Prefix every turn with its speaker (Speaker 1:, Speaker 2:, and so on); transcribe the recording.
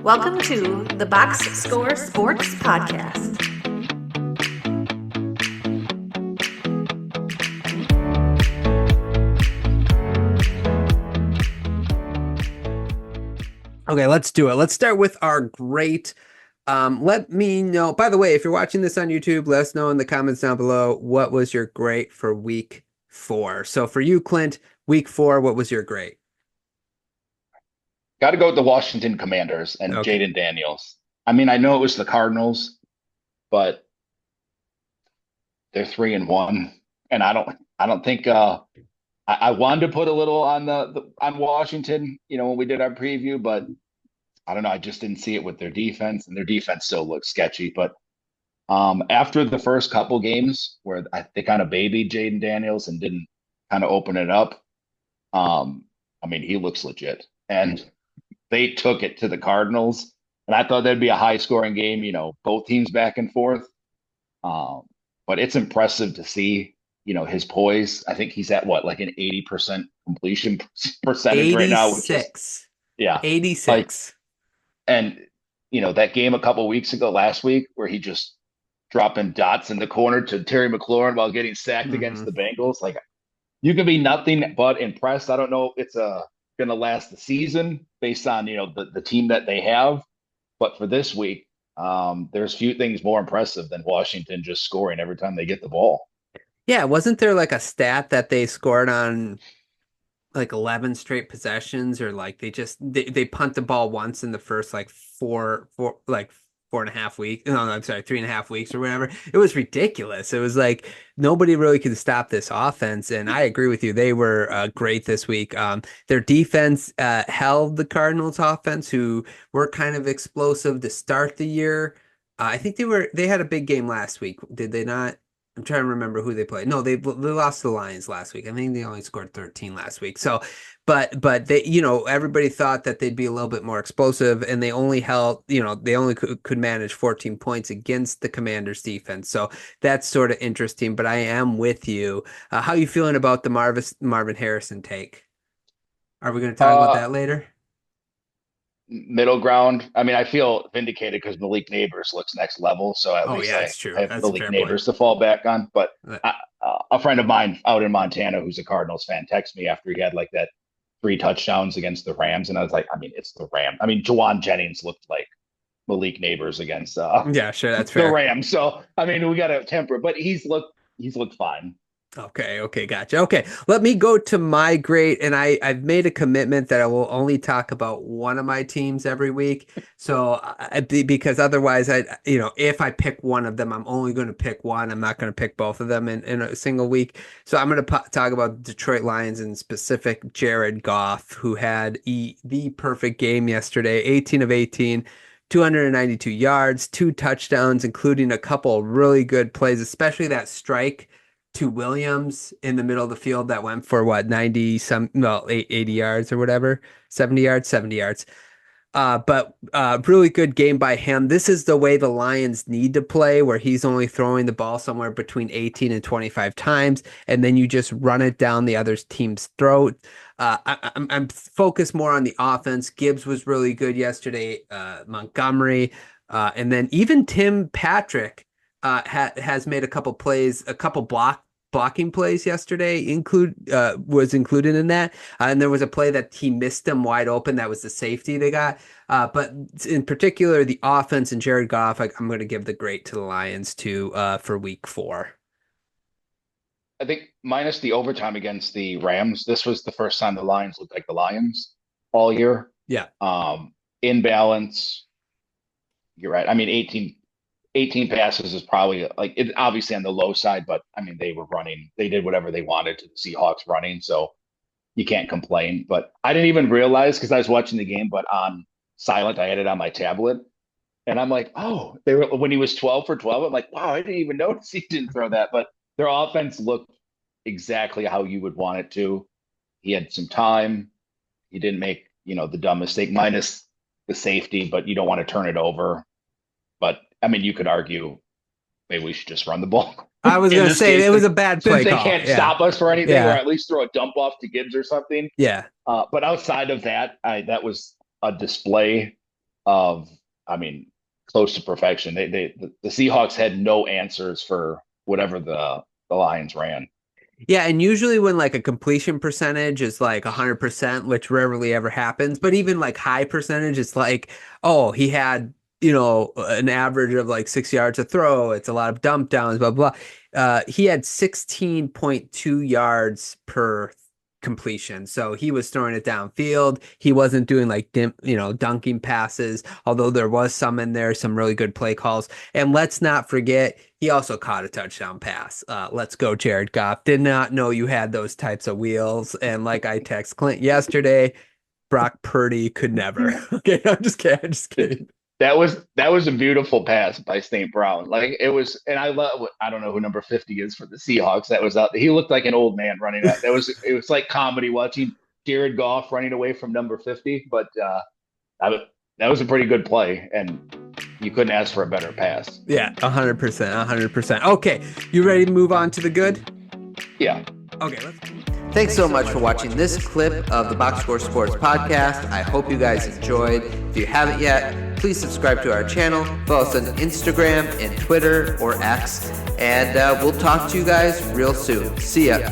Speaker 1: Welcome to the Box Score Sports Podcast.
Speaker 2: Okay, let's do it. Let's start with our great. Let me know. By the way, if you're watching this on YouTube, let us know in the comments down below what was your great for week 4. So for you, Clint, week 4, what was your great?
Speaker 3: Got to go with the Washington Commanders and
Speaker 2: Okay.
Speaker 3: Jaden Daniels. I mean, I know it was the Cardinals, but they're 3-1, and I don't think I wanted to put a little on on Washington, when we did our preview, but I don't know. I just didn't see it with their defense, and their defense still looks sketchy. But after the first couple games where they kind of babied Jaden Daniels and didn't kind of open it up, I mean, he looks legit, and they took it to the Cardinals, and I thought that'd be a high scoring game, both teams back and forth. Um, but it's impressive to see, his poise. I think he's at what, like an 80% completion percentage right now, which is,
Speaker 2: 86.
Speaker 3: yeah, like,
Speaker 2: 86.
Speaker 3: and that game a couple weeks ago, last week, where he just dropping dots in the corner to Terry McLaurin while getting sacked against the Bengals. Like, you can be nothing but impressed. I don't know if it's going to last the season based on the team that they have, but for this week, there's few things more impressive than Washington just scoring every time they get the ball.
Speaker 2: Yeah, wasn't there like a stat that they scored on like 11 straight possessions, or like they punt the ball once in the first like like 4.5 weeks. No, I'm sorry, 3.5 weeks or whatever. It was ridiculous. It was like nobody really could stop this offense. And I agree with you. They were great this week. Their defense held the Cardinals offense, who were kind of explosive to start the year. I think they had a big game last week. Did they not? I'm trying to remember who they played. No, they lost to the Lions last week. I think they only scored 13 last week. So, but they, everybody thought that they'd be a little bit more explosive, and they only held, they only could manage 14 points against the Commanders defense. So that's sort of interesting. But I am with you. How are you feeling about the Marvin Harrison take? Are we going to talk about
Speaker 3: Uh,
Speaker 2: that later?
Speaker 3: Middle ground. I mean, I feel vindicated because Malik Neighbors looks next level. So at
Speaker 2: Oh
Speaker 3: least
Speaker 2: yeah,
Speaker 3: I
Speaker 2: it's true.
Speaker 3: have
Speaker 2: That's a
Speaker 3: Malik
Speaker 2: fair point.
Speaker 3: Neighbors to fall back on. But
Speaker 2: Uh,
Speaker 3: a friend of mine out in Montana who's a Cardinals fan texted me after he had like that 3 touchdowns against the Rams. And I was like, I mean, it's the Rams. I mean, Jawan Jennings looked like Malik Neighbors against
Speaker 2: Yeah, sure, that's
Speaker 3: the
Speaker 2: fair.
Speaker 3: Rams. So, I mean, we got to temper it, but he's looked fine.
Speaker 2: Okay, gotcha. Okay, let me go to my great, and I've made a commitment that I will only talk about one of my teams every week. So because otherwise, if I pick one of them, I'm only going to pick one. I'm not going to pick both of them in a single week. So I'm going to talk about Detroit Lions, and specific Jared Goff, who had the perfect game yesterday, 18 of 18. 292 yards, 2 touchdowns, including a couple really good plays, especially that strike to Williams in the middle of the field that went for what, 90 some, well, 80 yards or whatever, 70 yards. But really good game by him. This is the way the Lions need to play, where he's only throwing the ball somewhere between 18 and 25 times, and then you just run it down the other team's throat. I'm focused more on the offense. Gibbs was really good yesterday. Montgomery, and then even Tim Patrick has made a couple plays, a couple blocking plays yesterday was included in that. And there was a play that he missed him wide open. That was the safety they got. But in particular, the offense and Jared Goff, I'm going to give the great to the Lions too, for week 4.
Speaker 3: I think minus the overtime against the Rams, this was the first time the Lions looked like the Lions all year.
Speaker 2: Yeah.
Speaker 3: In balance, you're right. I mean, 18 passes is probably like it obviously on the low side, but I mean they did whatever they wanted to the Seahawks running, so you can't complain. But I didn't even realize because I was watching the game, but on silent, I had it on my tablet, and I'm like, oh, they were when he was 12 for 12. I'm like, wow, I didn't even notice he didn't throw that. But their offense looked exactly how you would want it to. He had some time. He didn't make the dumb mistake, minus the safety, but you don't want to turn it over. But I mean, you could argue maybe we should just run the ball
Speaker 2: I was
Speaker 3: in
Speaker 2: going to
Speaker 3: this
Speaker 2: say
Speaker 3: case
Speaker 2: it was a bad
Speaker 3: since
Speaker 2: play
Speaker 3: they
Speaker 2: call.
Speaker 3: can't
Speaker 2: Yeah.
Speaker 3: stop us for anything, or
Speaker 2: Yeah.
Speaker 3: at least throw a dump off to Gibbs or something.
Speaker 2: Yeah.
Speaker 3: But outside of that, that was a display of, I mean, close to perfection. The Seahawks had no answers for whatever the Lions ran.
Speaker 2: Yeah, and usually when like a completion percentage is like 100%, which rarely ever happens, but even like high percentage, it's like, oh, he had, an average of like 6 yards a throw. It's a lot of dump downs, blah, blah. He had 16.2 yards per completion. So he was throwing it downfield. He wasn't doing like dunking passes, although there was some in there, some really good play calls. And let's not forget, he also caught a touchdown pass. Let's go, Jared Goff. Did not know you had those types of wheels. And like I text Clint yesterday, Brock Purdy could never. Okay, I'm just kidding. I'm just kidding.
Speaker 3: That was a beautiful pass by St. Brown. Like it was, and I don't know who number 50 is for the Seahawks. That was out. He looked like an old man running that. It was like comedy watching Jared Goff running away from number 50. But that was a pretty good play, and you couldn't ask for a better pass.
Speaker 2: Yeah, 100%, 100%. Okay, you ready to move on to the good?
Speaker 3: Yeah.
Speaker 2: Okay, Thanks so much for watching this clip of the Box Score Sports Podcast. I hope you guys enjoyed. If you haven't yet, please subscribe to our channel. Follow us on Instagram and Twitter or X. And we'll talk to you guys real soon. See ya.